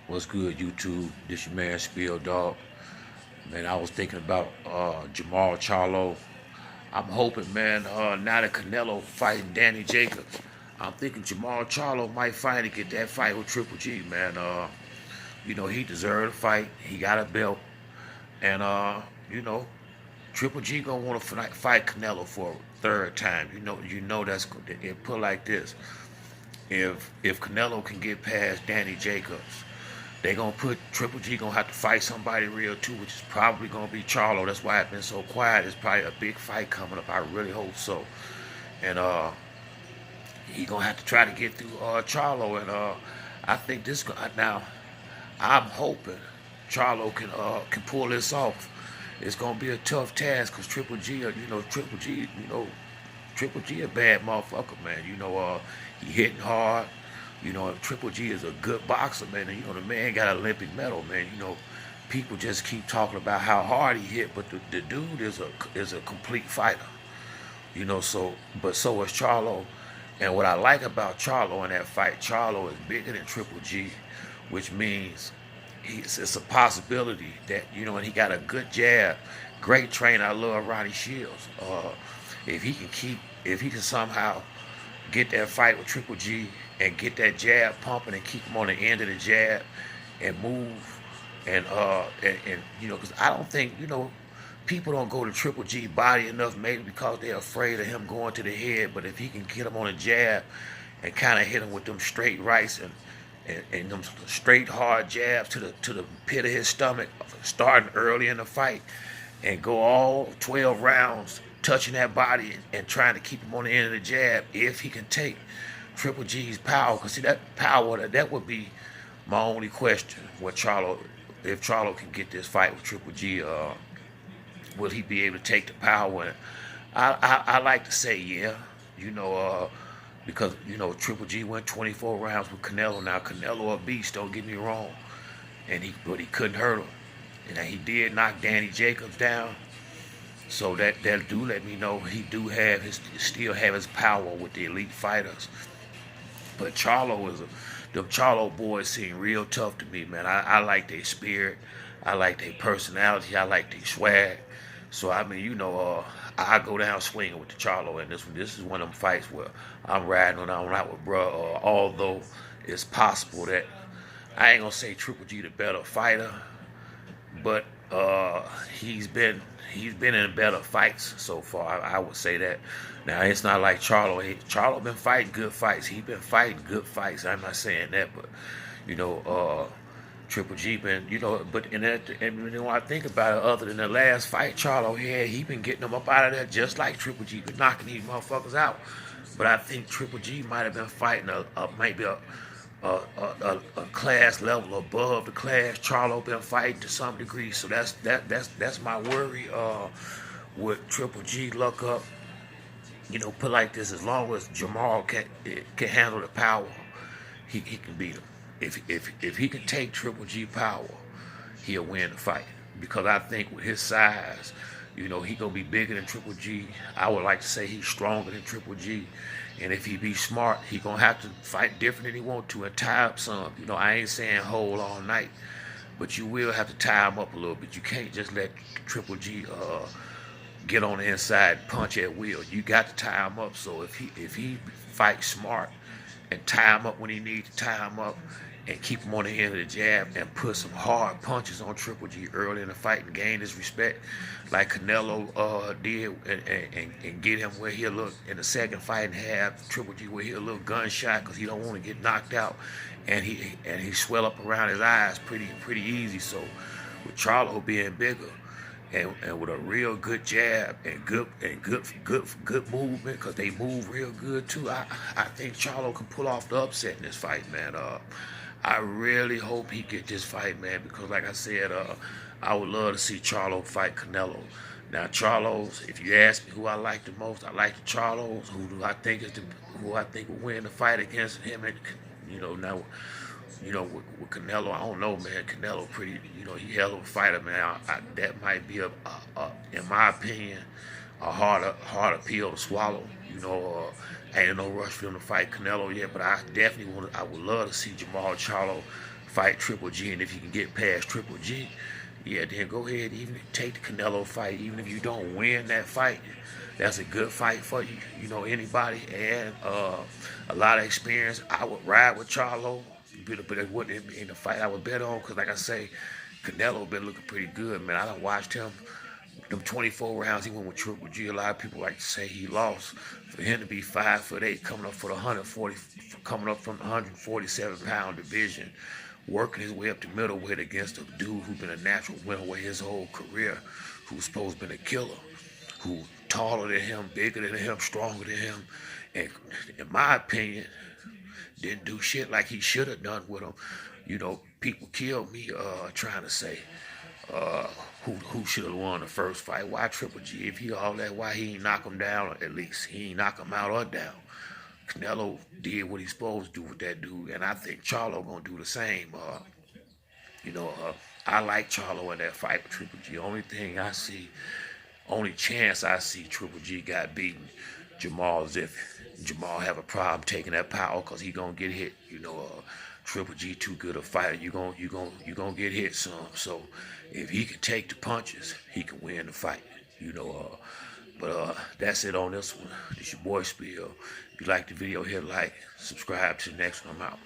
What's good, YouTube? This your man Spiel Dog. Man, I was thinking about Jermall Charlo. I'm hoping, man, now that Canelo fighting Danny Jacobs, I'm thinking Jermall Charlo might finally get that fight with Triple G, man. He deserved a fight. He got a belt. And you know, Triple G gonna want to fight Canelo for a third time. You know that's it put like this. If Canelo can get past Danny Jacobs, they gonna put Triple G gonna have to fight somebody real too, which is probably gonna be Charlo. That's why it's been so quiet. It's probably a big fight coming up. I really hope so. And he gonna have to try to get through Charlo. And I think this now. I'm hoping Charlo can pull this off. It's gonna be a tough task because Triple G a bad motherfucker, man. He hitting hard. Triple G is a good boxer, man. And the man got an Olympic medal, man. People just keep talking about how hard he hit, but the dude is a complete fighter. So is Charlo. And what I like about Charlo in that fight, Charlo is bigger than Triple G, which means it's a possibility that, and he got a good jab. Great trainer. I love Ronnie Shields. If he can somehow get that fight with Triple G and get that jab pumping and keep him on the end of the jab and move and because I don't think people don't go to Triple G body enough, maybe because they're afraid of him going to the head. But if he can get him on a jab and kind of hit him with them straight rights and them straight hard jabs to the pit of his stomach, starting early in the fight and go all 12 rounds touching that body and trying to keep him on the end of the jab, if he can take Triple G's power, because see, that power, that would be my only question with Charlo. If Charlo can get this fight with Triple G, will he be able to take the power? And I like to say yeah, because Triple G went 24 rounds with Canelo. Now Canelo a beast, don't get me wrong, but he couldn't hurt him, and he did knock Danny Jacobs down. So that do let me know he still have his power with the elite fighters. But them Charlo boys seem real tough to me, man. I like their spirit, I like their personality, I like their swag. So I mean, I go down swinging with the Charlo, and this is one of them fights where I'm riding on out with bruh. Although it's possible that I ain't gonna say Triple G the better fighter, but he's been in better fights so far. I would say that. Now it's not like Charlo. Charlo been fighting good fights. He been fighting good fights. I'm not saying that, but Triple G been But when I think about it, other than the last fight Charlo had, he been getting them up out of there just like Triple G been knocking these motherfuckers out. But I think Triple G might have been fighting maybe a class level above the class Charlo been fighting to some degree. So that's my worry with Triple G. Luck up. Put like this: as long as Jermall can handle the power, he can beat him. If he can take Triple G power, he'll win the fight. Because I think with his size, he gonna be bigger than Triple G. I would like to say he's stronger than Triple G. And if he be smart, he gonna have to fight different than he want to and tie up some. I ain't saying hold all night, but you will have to tie him up a little bit. You can't just let Triple G get on the inside and punch at will. You got to tie him up. So if he fights smart and tie him up when he needs to tie him up, and keep him on the end of the jab and put some hard punches on Triple G early in the fight and gain his respect like Canelo did, and get him where he'll look in the second fight and have Triple G where he'll look gunshot because he don't want to get knocked out, and he swell up around his eyes pretty easy. So with Charlo being bigger and with a real good jab and good movement, because they move real good too, I think Charlo can pull off the upset in this fight, man. I really hope he get this fight, man, because like I said, I would love to see Charlo fight Canelo. Now, Charlo's, if you ask me who I like the most, I like the Charlos. Who I think will win the fight against him, and now, with Canelo, I don't know, man. Canelo pretty, he hell of a fighter, man. That might be in my opinion, a hard pill to swallow. Ain't no rush for him to fight Canelo yet, but I would love to see Jermall Charlo fight Triple G, and if you can get past Triple G, yeah, then go ahead, even take the Canelo fight. Even if you don't win that fight, that's a good fight for you. You know, anybody and a lot of experience. I would ride with Charlo, but it wouldn't in the fight I would bet on, because like I say, Canelo been looking pretty good, man. I done watched him. Them 24 rounds he went with Triple G. A lot of people like to say he lost. For him to be 5'8", coming up for the 140, coming up from the 147-pound division, working his way up to middleweight against a dude who's been a natural winnerweight his whole career, who's supposed to be a killer, who taller than him, bigger than him, stronger than him, and in my opinion, didn't do shit like he should have done with him. You know, people killed me trying to say uh, who should have won the first fight. Why Triple G? If he all that, why he ain't knock him down? At least he ain't knock him out or down. Canelo did what he's supposed to do with that dude, and I think Charlo gonna do the same. I like Charlo in that fight with Triple G. Only chance I see Triple G got beaten Jermall is if Jermall have a problem taking that power, cause he gonna get hit. Triple G too good a fighter. You gonna get hit some. So if he can take the punches, he can win the fight. But that's it on this one. This your boy Spill. If you like the video, hit like, subscribe to the next one. I'm out.